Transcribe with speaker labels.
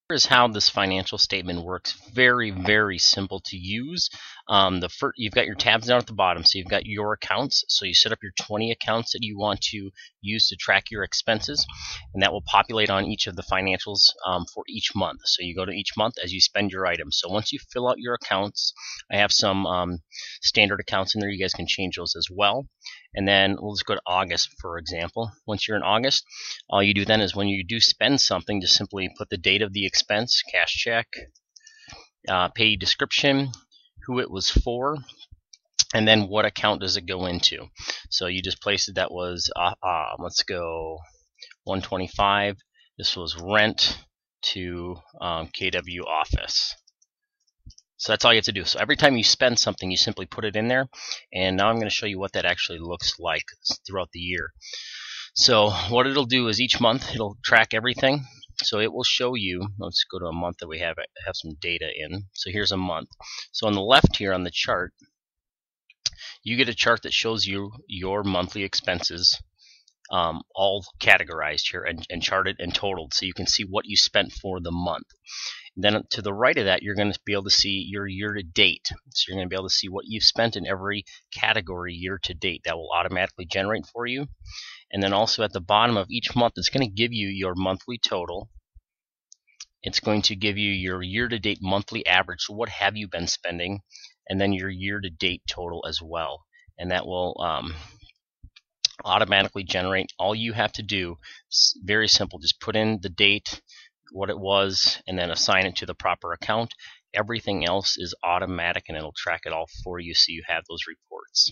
Speaker 1: Here's how this financial statement works. Very, very simple to use. You've got your tabs down at the bottom, so you've got your accounts. So you set up your 20 accounts that you want to use to track your expenses, and that will populate on each of the financials for each month. So you go to each month as you spend your items. So once you fill out your accounts, I have some standard accounts in there. You guys can change those as well. And then we'll just go to August, for example. Once you're in August, all you do then is when you do spend something, just simply put the date of the expense, cash check, pay description, who it was for, and then what account does it go into. So you just placed it. That was, let's go 125. This was rent to KW office. So that's all you have to do. So every time you spend something, you simply put it in there. And now I'm going to show you what that actually looks like throughout the year. So what it'll do is each month it'll track everything. So it will show you, let's go to a month that we have some data in. So here's a month. So on the left here on the chart, you get a chart that shows you your monthly expenses, all categorized here and charted and totaled, so you can see what you spent for the month. Then to the right of that, you're going to be able to see your year-to-date. So you're going to be able to see what you've spent in every category year-to-date. That will automatically generate for you. And then also at the bottom of each month, it's going to give you your monthly total. It's going to give you your year-to-date monthly average. So what have you been spending? And then your year-to-date total as well. And that will automatically generate. All you have to do is very simple. Just put in the date, what it was, and then assign it to the proper account. Everything else is automatic, and it'll track it all for you so you have those reports.